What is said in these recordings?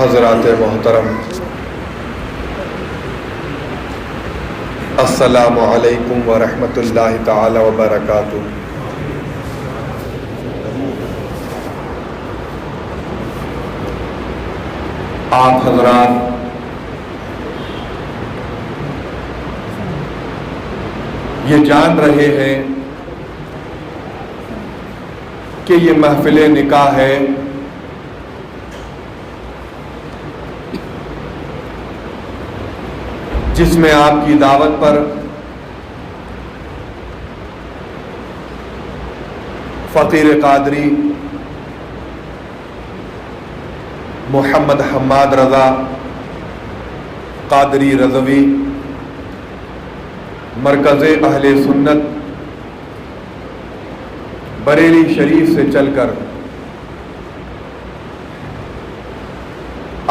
حضرات محترم، السلام علیکم ورحمۃ اللہ تعالی وبرکاتہ۔ آپ حضرات یہ جان رہے ہیں کہ یہ محفل نکاح ہے جس میں آپ کی دعوت پر فقیر قادری محمد حماد رضا قادری رضوی مرکز اہل سنت بریلی شریف سے چل کر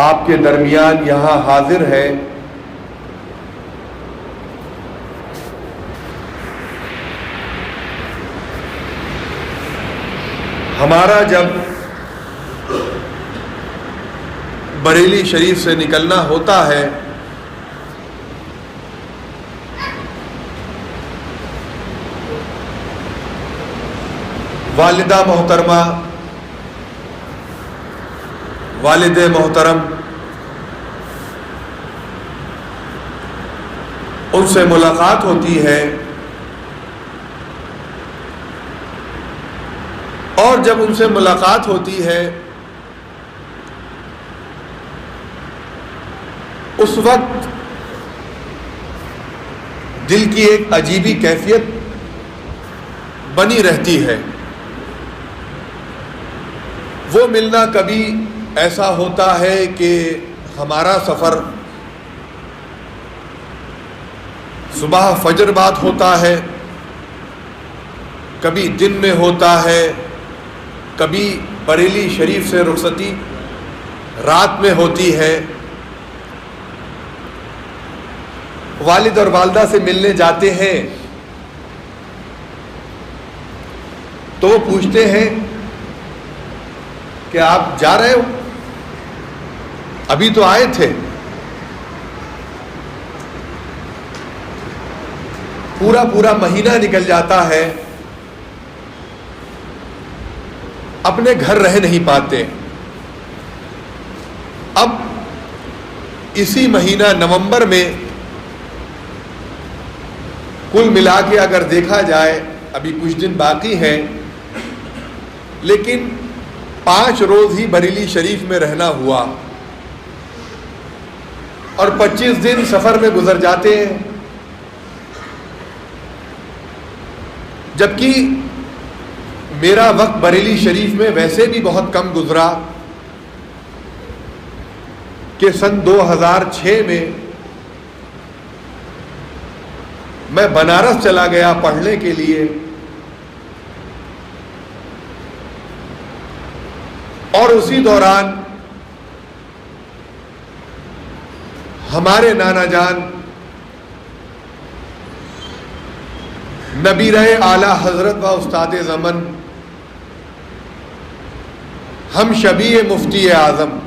آپ کے درمیان یہاں حاضر ہے، ہمارا جب بریلی شریف سے نکلنا ہوتا ہے والدہ محترمہ، والد محترم، ان سے ملاقات ہوتی ہے، اور جب ان سے ملاقات ہوتی ہے اس وقت دل کی ایک عجیبی کیفیت بنی رہتی ہے۔ وہ ملنا کبھی ایسا ہوتا ہے کہ ہمارا سفر صبح فجر بعد ہوتا ہے، کبھی دن میں ہوتا ہے، کبھی بریلی شریف سے رخصتی رات میں ہوتی ہے۔ والد اور والدہ سے ملنے جاتے ہیں تو وہ پوچھتے ہیں کہ آپ جا رہے ہو؟ ابھی تو آئے تھے۔ پورا مہینہ نکل جاتا ہے، اپنے گھر رہ نہیں پاتے۔ اب اسی مہینہ نومبر میں کل ملا کے اگر دیکھا جائے ابھی کچھ دن باقی ہیں، لیکن 5 روز ہی بریلی شریف میں رہنا ہوا اور 25 دن سفر میں گزر جاتے ہیں، جبکہ میرا وقت بریلی شریف میں ویسے بھی بہت کم گزرا کہ سن 2006 میں میں بنارس چلا گیا پڑھنے کے لیے، اور اسی دوران ہمارے نانا جان نبی رہے اعلیٰ حضرت و استاد زمن ہم شبیہ مفتی اعظم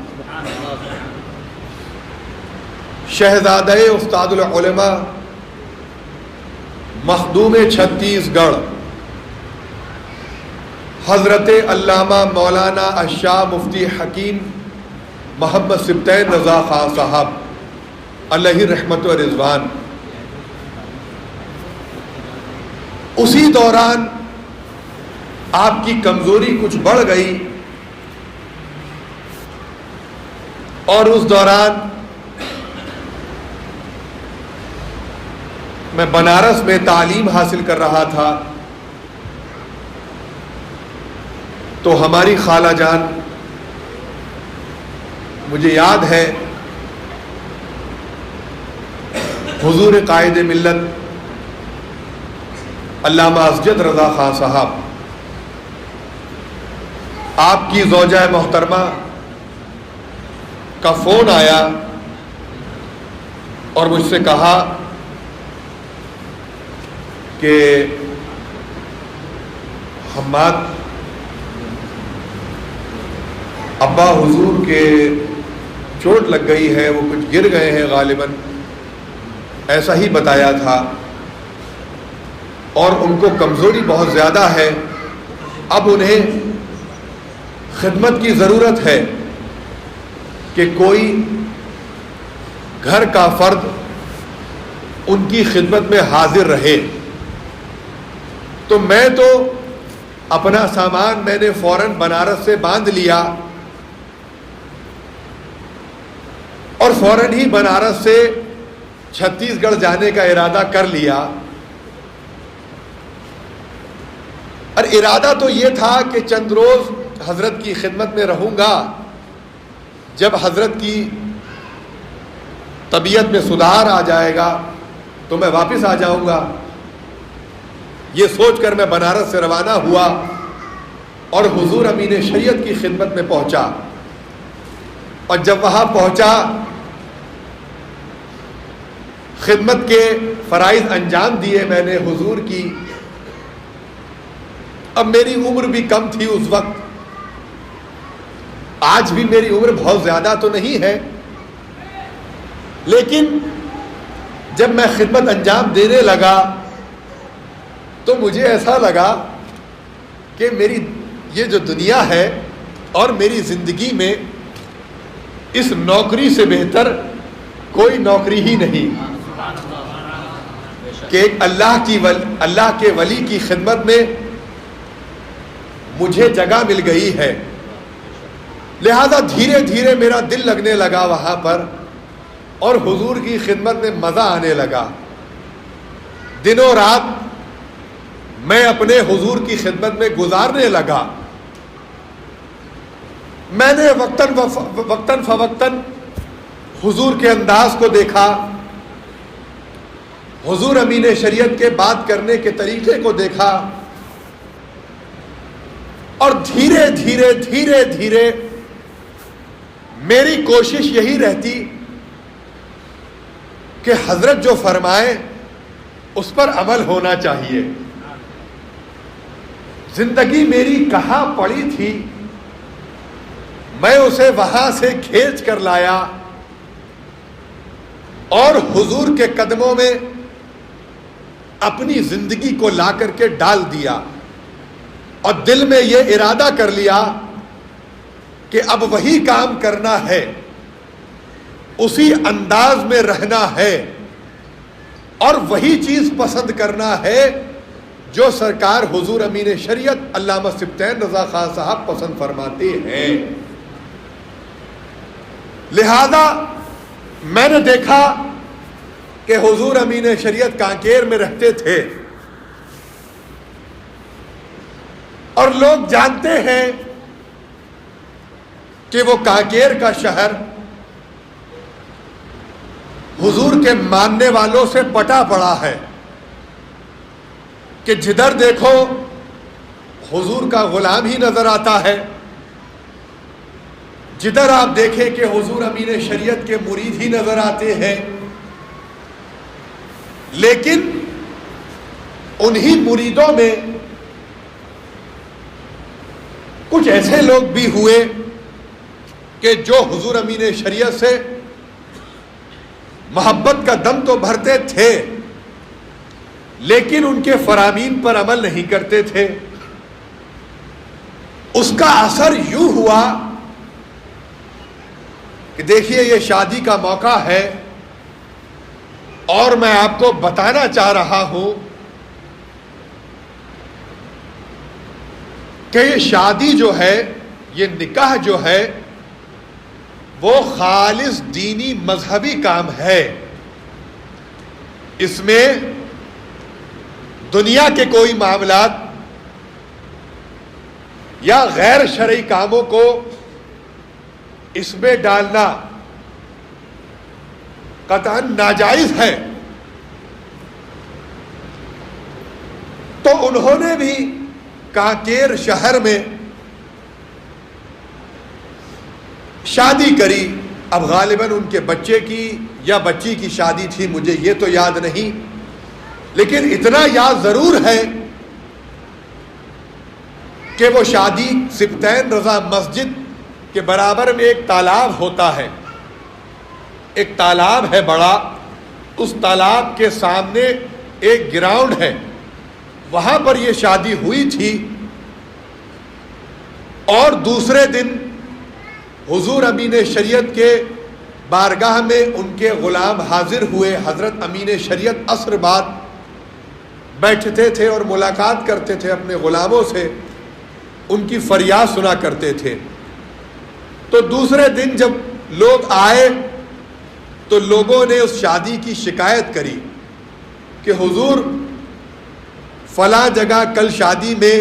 شہزادہ استاد العلماء مخدوم چھتیس گڑھ حضرت علامہ مولانا الشاہ مفتی حکیم محمد سبطین رضا خان صاحب علیہ رحمت و رضوان، اسی دوران آپ کی کمزوری کچھ بڑھ گئی اور اس دوران میں بنارس میں تعلیم حاصل کر رہا تھا، تو ہماری خالہ جان، مجھے یاد ہے حضور قائد ملت علامہ اسجد رضا خان صاحب، آپ کی زوجہ محترمہ کا فون آیا اور مجھ سے کہا کہ حماد ابا حضور کے چوٹ لگ گئی ہے، وہ کچھ گر گئے ہیں غالباً، ایسا ہی بتایا تھا، اور ان کو کمزوری بہت زیادہ ہے، اب انہیں خدمت کی ضرورت ہے کہ کوئی گھر کا فرد ان کی خدمت میں حاضر رہے۔ تو میں تو اپنا سامان میں نے فوراً بنارس سے باندھ لیا اور فوراً ہی بنارس سے چھتیس گڑھ جانے کا ارادہ کر لیا، اور ارادہ تو یہ تھا کہ چند روز حضرت کی خدمت میں رہوں گا، جب حضرت کی طبیعت میں سدھار آ جائے گا تو میں واپس آ جاؤں گا۔ یہ سوچ کر میں بنارس سے روانہ ہوا اور حضور امین شریعت کی خدمت میں پہنچا، اور جب وہاں پہنچا خدمت کے فرائض انجام دیے میں نے حضور کی۔ اب میری عمر بھی کم تھی اس وقت، آج بھی میری عمر بہت زیادہ تو نہیں ہے، لیکن جب میں خدمت انجام دینے لگا تو مجھے ایسا لگا کہ میری یہ جو دنیا ہے اور میری زندگی میں اس نوکری سے بہتر کوئی نوکری ہی نہیں کہ ایک اللہ کے ولی کی خدمت میں مجھے جگہ مل گئی ہے۔ لہذا دھیرے دھیرے میرا دل لگنے لگا وہاں پر، اور حضور کی خدمت میں مزہ آنے لگا۔ دنوں رات میں اپنے حضور کی خدمت میں گزارنے لگا۔ میں نے وقتاً فوقتاً حضور کے انداز کو دیکھا، حضور امین شریعت کے بات کرنے کے طریقے کو دیکھا، اور دھیرے دھیرے دھیرے دھیرے میری کوشش یہی رہتی کہ حضرت جو فرمائے اس پر عمل ہونا چاہیے۔ زندگی میری کہاں پڑی تھی، میں اسے وہاں سے کھینچ کر لایا اور حضور کے قدموں میں اپنی زندگی کو لا کر کے ڈال دیا، اور دل میں یہ ارادہ کر لیا کہ اب وہی کام کرنا ہے، اسی انداز میں رہنا ہے، اور وہی چیز پسند کرنا ہے جو سرکار حضور امین شریعت علامہ سبطین رضا خان صاحب پسند فرماتے ہیں۔ لہذا میں نے دیکھا کہ حضور امین شریعت کانکیر میں رہتے تھے، اور لوگ جانتے ہیں کہ وہ کانکیر کا شہر حضور کے ماننے والوں سے پٹا پڑا ہے، کہ جدھر دیکھو حضور کا غلام ہی نظر آتا ہے، جدھر آپ دیکھیں کہ حضور امین شریعت کے مرید ہی نظر آتے ہیں۔ لیکن انہی مریدوں میں کچھ ایسے لوگ بھی ہوئے کہ جو حضور امین شریعت سے محبت کا دم تو بھرتے تھے، لیکن ان کے فرامین پر عمل نہیں کرتے تھے۔ اس کا اثر یوں ہوا کہ دیکھیے یہ شادی کا موقع ہے، اور میں آپ کو بتانا چاہ رہا ہوں کہ یہ شادی جو ہے، یہ نکاح جو ہے، وہ خالص دینی مذہبی کام ہے۔ اس میں دنیا کے کوئی معاملات یا غیر شرعی کاموں کو اس میں ڈالنا قطعاً ناجائز ہے۔ تو انہوں نے بھی کانکیر شہر میں شادی کری۔ اب غالباً ان کے بچے کی یا بچی کی شادی تھی، مجھے یہ تو یاد نہیں، لیکن اتنا یاد ضرور ہے کہ وہ شادی سبطین رضا مسجد کے برابر میں ایک تالاب ہوتا ہے، ایک تالاب ہے بڑا، اس تالاب کے سامنے ایک گراؤنڈ ہے، وہاں پر یہ شادی ہوئی تھی۔ اور دوسرے دن حضور امین شریعت کے بارگاہ میں ان کے غلام حاضر ہوئے۔ حضرت امین شریعت عصر بعد بیٹھتے تھے اور ملاقات کرتے تھے اپنے غلاموں سے، ان کی فریاد سنا کرتے تھے۔ تو دوسرے دن جب لوگ آئے تو لوگوں نے اس شادی کی شکایت کری کہ حضور فلاں جگہ کل شادی میں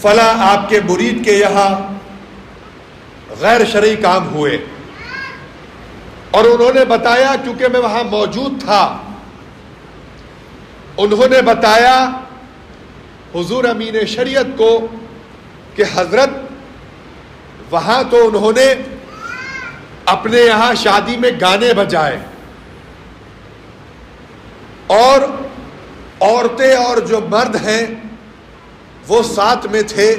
فلاں آپ کے مرید کے یہاں غیر شرعی کام ہوئے۔ اور انہوں نے بتایا، کیونکہ میں وہاں موجود تھا، انہوں نے بتایا حضور امین شریعت کو کہ حضرت وہاں تو انہوں نے اپنے یہاں شادی میں گانے بجائے، اور عورتیں اور جو مرد ہیں وہ ساتھ میں تھے،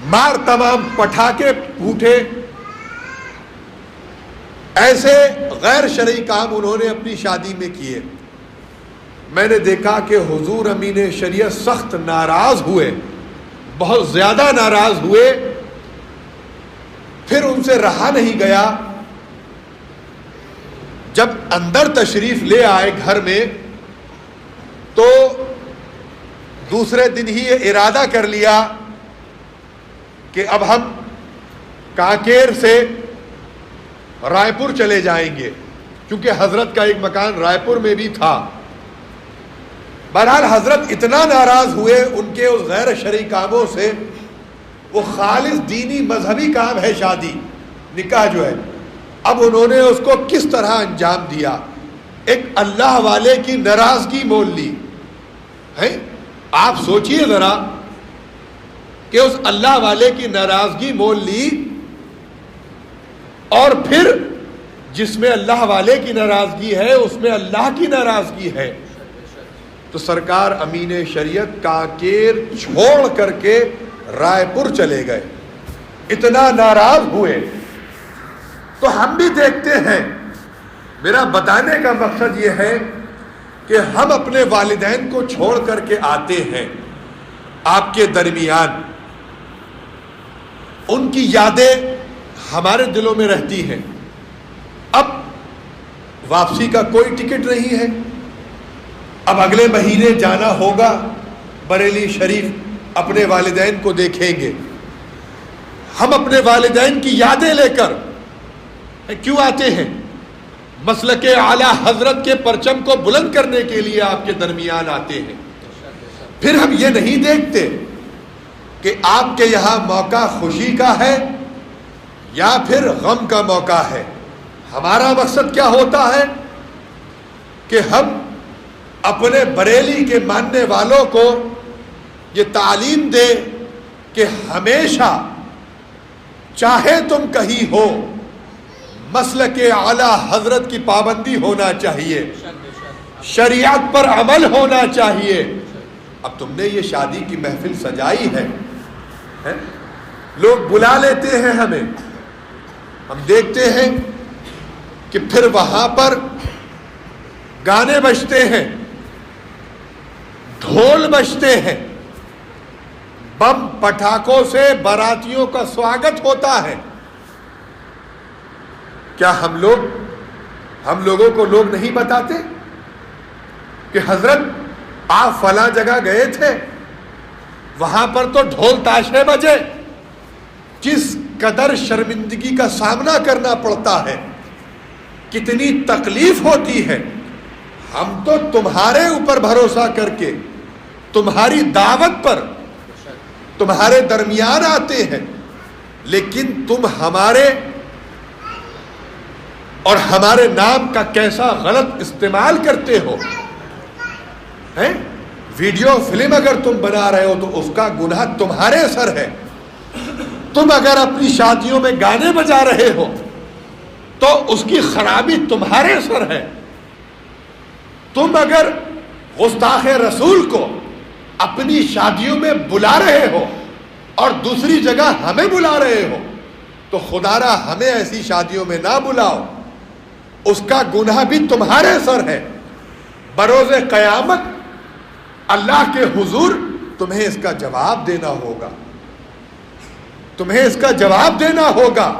مار تمام پٹاخے پھوٹے، ایسے غیر شرعی کام انہوں نے اپنی شادی میں کیے۔ میں نے دیکھا کہ حضور امین شریعت سخت ناراض ہوئے، بہت زیادہ ناراض ہوئے۔ پھر ان سے رہا نہیں گیا، جب اندر تشریف لے آئے گھر میں تو دوسرے دن ہی یہ ارادہ کر لیا کہ اب ہم کانکیر سے رائے پور چلے جائیں گے، کیونکہ حضرت کا ایک مکان رائے پور میں بھی تھا۔ بہرحال حضرت اتنا ناراض ہوئے ان کے اس غیر شرعی کاموں سے، وہ خالص دینی مذہبی کام ہے شادی نکاح جو ہے، اب انہوں نے اس کو کس طرح انجام دیا، ایک اللہ والے کی ناراضگی مول لی ہے۔ آپ سوچئے ذرا کہ اس اللہ والے کی ناراضگی مول لی، اور پھر جس میں اللہ والے کی ناراضگی ہے اس میں اللہ کی ناراضگی ہے۔ تو سرکار امین شریعت کانکیر چھوڑ کر کے رائے پور چلے گئے، اتنا ناراض ہوئے۔ تو ہم بھی دیکھتے ہیں، میرا بتانے کا مقصد یہ ہے کہ ہم اپنے والدین کو چھوڑ کر کے آتے ہیں آپ کے درمیان، ان کی یادیں ہمارے دلوں میں رہتی ہیں۔ اب واپسی کا کوئی ٹکٹ نہیں ہے، اب اگلے مہینے جانا ہوگا بریلی شریف، اپنے والدین کو دیکھیں گے۔ ہم اپنے والدین کی یادیں لے کر کیوں آتے ہیں؟ مسلک اعلی حضرت کے پرچم کو بلند کرنے کے لیے آپ کے درمیان آتے ہیں۔ پھر ہم یہ نہیں دیکھتے کہ آپ کے یہاں موقع خوشی کا ہے یا پھر غم کا موقع ہے۔ ہمارا مقصد کیا ہوتا ہے کہ ہم اپنے بریلی کے ماننے والوں کو یہ تعلیم دے کہ ہمیشہ چاہے تم کہیں ہو، مسلک اعلی حضرت کی پابندی ہونا چاہیے، شریعت پر عمل ہونا چاہیے۔ اب تم نے یہ شادی کی محفل سجائی ہے، لوگ بلا لیتے ہیں ہمیں، ہم دیکھتے ہیں کہ پھر وہاں پر گانے بجتے ہیں، ڈھول بجتے ہیں، بم پٹاخوں سے باراتیوں کا سواگت ہوتا ہے۔ کیا ہم لوگوں کو لوگ نہیں بتاتے کہ حضرت آپ فلاں جگہ گئے تھے، وہاں پر تو ڈھول تاشے بجے، جس قدر شرمندگی کا سامنا کرنا پڑتا ہے، کتنی تکلیف ہوتی ہے۔ ہم تو تمہارے اوپر بھروسہ کر کے تمہاری دعوت پر تمہارے درمیان آتے ہیں، لیکن تم ہمارے اور ہمارے نام کا کیسا غلط استعمال کرتے ہو۔ ویڈیو فلم اگر تم بنا رہے ہو تو اس کا گناہ تمہارے سر ہے۔ تم اگر اپنی شادیوں میں گانے بجا رہے ہو تو اس کی خرابی تمہارے سر ہے۔ تم اگر گستاخ رسول کو اپنی شادیوں میں بلا رہے ہو اور دوسری جگہ ہمیں بلا رہے ہو تو خدارا ہمیں ایسی شادیوں میں نہ بلاؤ، اس کا گناہ بھی تمہارے سر ہے۔ بروز قیامت اللہ کے حضور تمہیں اس کا جواب دینا ہوگا، تمہیں اس کا جواب دینا ہوگا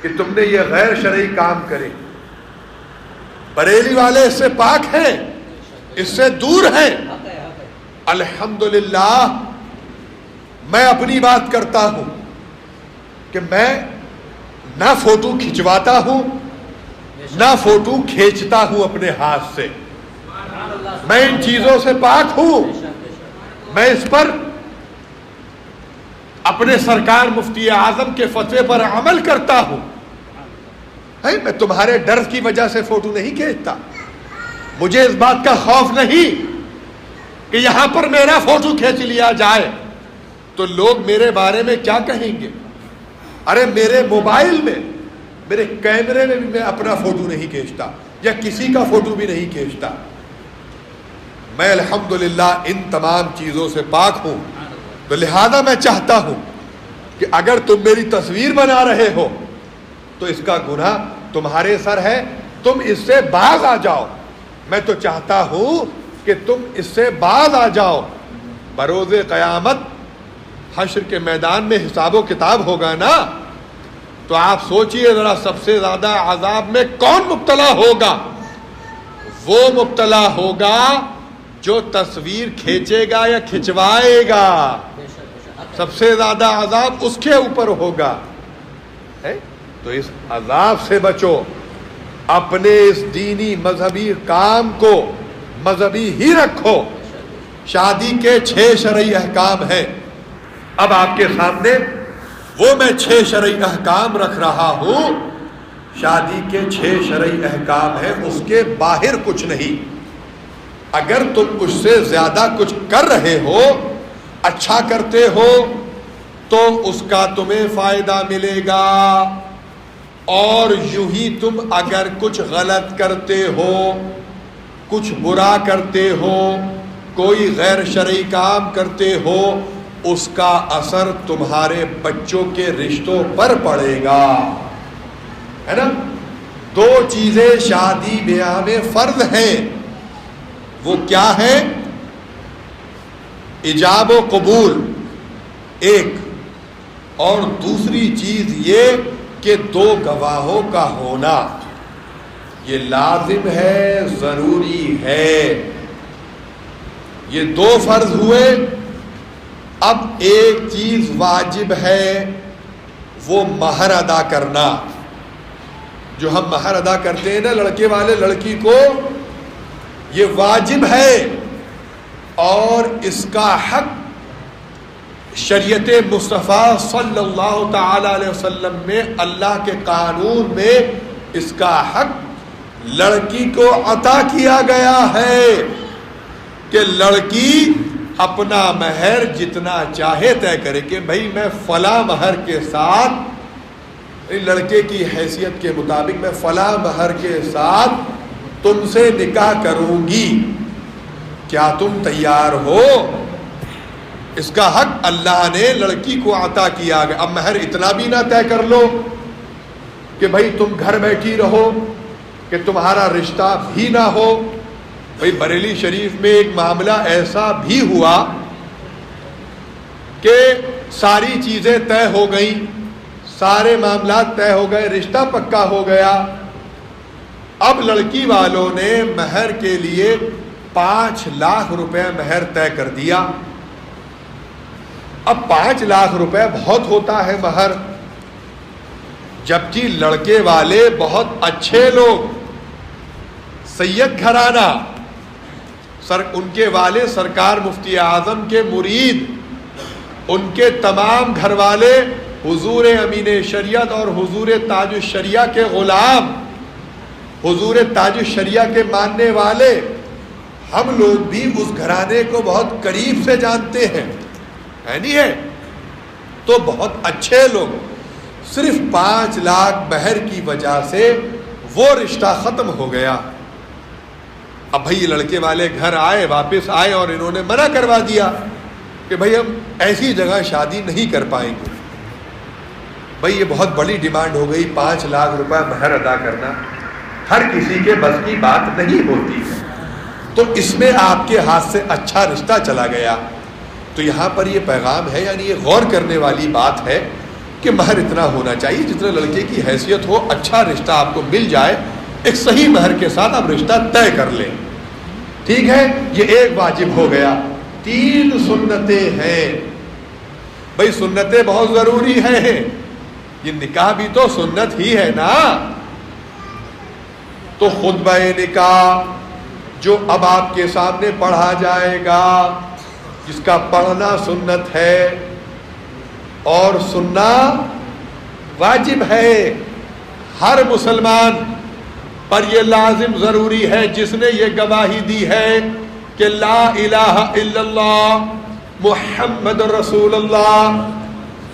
کہ تم نے یہ غیر شرعی کام کرے۔ بریلی والے اس سے پاک ہیں، اس سے دور ہیں۔ الحمدللہ میں اپنی بات کرتا ہوں کہ میں نہ فوٹو کھنچواتا ہوں نہ فوٹو کھینچتا ہوں اپنے ہاتھ سے، میں ان چیزوں سے پاک ہوں۔ میں اس پر اپنے سرکار مفتی اعظم کے فتوے پر عمل کرتا ہوں۔ میں تمہارے ڈر کی وجہ سے فوٹو نہیں کھینچتا، مجھے اس بات کا خوف نہیں کہ یہاں پر میرا فوٹو کھینچ لیا جائے تو لوگ میرے بارے میں کیا کہیں گے۔ ارے میرے موبائل میں، میرے کیمرے میں بھی میں اپنا فوٹو نہیں کھینچتا یا کسی کا فوٹو بھی نہیں کھینچتا۔ میں الحمدللہ ان تمام چیزوں سے پاک ہوں، تو لہذا میں چاہتا ہوں کہ اگر تم میری تصویر بنا رہے ہو تو اس کا گناہ تمہارے سر ہے، تم اس سے باز آ جاؤ۔ میں تو چاہتا ہوں کہ تم اس سے باز آ جاؤ۔ بروز قیامت حشر کے میدان میں حساب و کتاب ہوگا نا، تو آپ سوچئے ذرا سب سے زیادہ عذاب میں کون مبتلا ہوگا؟ وہ مبتلا ہوگا جو تصویر کھینچے گا یا کھنچوائے گا، سب سے زیادہ عذاب اس کے اوپر ہوگا۔ تو اس عذاب سے بچو، اپنے اس دینی مذہبی کام کو مذہبی ہی رکھو۔ شادی کے 6 شرعی احکام ہیں، اب آپ کے سامنے وہ میں 6 شرعی احکام رکھ رہا ہوں۔ شادی کے 6 شرعی احکام ہیں، اس کے باہر کچھ نہیں۔ اگر تم اس سے زیادہ کچھ کر رہے ہو، اچھا کرتے ہو، تو اس کا تمہیں فائدہ ملے گا، اور یوں ہی تم اگر کچھ غلط کرتے ہو، کچھ برا کرتے ہو، کوئی غیر شرعی کام کرتے ہو، اس کا اثر تمہارے بچوں کے رشتوں پر پڑے گا، ہے نا۔ 2 چیزیں شادی بیاہ میں فرض ہیں، وہ کیا ہے؟ ایجاب و قبول ایک، اور دوسری چیز یہ کہ 2 گواہوں کا ہونا، یہ لازم ہے، ضروری ہے۔ یہ 2 فرض ہوئے، اب ایک چیز واجب ہے، وہ مہر ادا کرنا۔ جو ہم مہر ادا کرتے ہیں نا لڑکے والے لڑکی کو، یہ واجب ہے، اور اس کا حق شریعت مصطفیٰ صلی اللہ تعالی علیہ وسلم میں، اللہ کے قانون میں اس کا حق لڑکی کو عطا کیا گیا ہے کہ لڑکی اپنا مہر جتنا چاہے طے کرے کہ بھئی میں فلاں مہر کے ساتھ، لڑکے کی حیثیت کے مطابق میں فلاں مہر کے ساتھ تم سے نکاح کروں گی، کیا تم تیار ہو؟ اس کا حق اللہ نے لڑکی کو عطا کیا گیا۔ اب مہر اتنا بھی نہ طے کر لو کہ بھئی تم گھر بیٹھی رہو، کہ تمہارا رشتہ بھی نہ ہو۔ بھئی بریلی شریف میں ایک معاملہ ایسا بھی ہوا کہ ساری چیزیں طے ہو گئیں، سارے معاملات طے ہو گئے، رشتہ پکا ہو گیا، اب لڑکی والوں نے مہر کے لیے 5 لاکھ روپے مہر طے کر دیا۔ اب 5 لاکھ روپے بہت ہوتا ہے مہر، جبکہ لڑکے والے بہت اچھے لوگ، سید گھرانہ، ان کے والد سرکار مفتی اعظم کے مرید، ان کے تمام گھر والے حضور امین شریعت اور حضور تاج الشریعہ کے غلام، حضور تاج الشریعہ کے ماننے والے، ہم لوگ بھی اس گھرانے کو بہت قریب سے جانتے ہیں، ہے نہیں ہے؟ تو بہت اچھے لوگ، صرف 5 لاکھ مہر کی وجہ سے وہ رشتہ ختم ہو گیا۔ اب بھائی لڑکے والے گھر آئے، واپس آئے، اور انہوں نے منع کروا دیا کہ بھائی ہم ایسی جگہ شادی نہیں کر پائیں گے۔ بھئی یہ بہت بڑی ڈیمانڈ ہو گئی، 5 لاکھ روپے مہر ادا کرنا ہر کسی کے بس کی بات نہیں ہوتی ہے، تو اس میں آپ کے ہاتھ سے اچھا رشتہ چلا گیا۔ تو یہاں پر یہ پیغام ہے، یعنی یہ غور کرنے والی بات ہے کہ مہر اتنا ہونا چاہیے جتنا لڑکے کی حیثیت ہو، اچھا رشتہ آپ کو مل جائے، ایک صحیح مہر کے ساتھ آپ رشتہ طے کر لیں، ٹھیک ہے۔ یہ ایک واجب ہو گیا۔ 3 سنتیں ہیں، بھئی سنتیں بہت ضروری ہیں، یہ نکاح بھی تو سنت ہی ہے نا۔ تو خطبہ نکاح جو اب آپ کے سامنے پڑھا جائے گا، جس کا پڑھنا سنت ہے اور سننا واجب ہے، ہر مسلمان پر یہ لازم ضروری ہے جس نے یہ گواہی دی ہے کہ لا الہ الا اللہ محمد رسول اللہ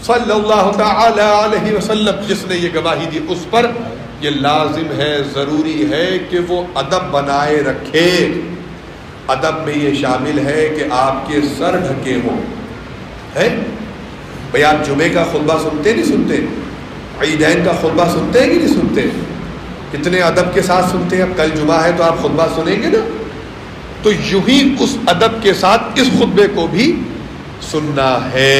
صلی اللہ تعالی علیہ وسلم، جس نے یہ گواہی دی اس پر یہ لازم ہے، ضروری ہے کہ وہ ادب بنائے رکھے۔ ادب میں یہ شامل ہے کہ آپ کے سر ڈھکے ہوں، ہے بھئی آپ جمعے کا خطبہ سنتے نہیں سنتے، عیدین کا خطبہ سنتے ہیں کہ نہیں سنتے، کتنے ادب کے ساتھ سنتے ہیں۔ اب کل جمعہ ہے تو آپ خطبہ سنیں گے نا، تو یوں ہی اس ادب کے ساتھ اس خطبے کو بھی سننا ہے۔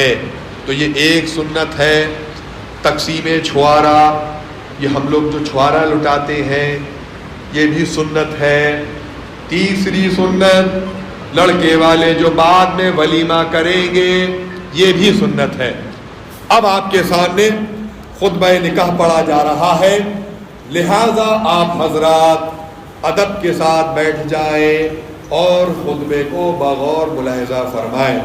تو یہ ایک سنت ہے۔ تقسیم چھوارا، یہ ہم لوگ جو چھوارا لٹاتے ہیں یہ بھی سنت ہے۔ تیسری سنت، لڑکے والے جو بعد میں ولیمہ کریں گے یہ بھی سنت ہے۔ اب آپ کے سامنے خطبہ نکاح پڑھا جا رہا ہے، لہذا آپ حضرات ادب کے ساتھ بیٹھ جائیں اور خطبے کو بغور ملاحظہ فرمائیں۔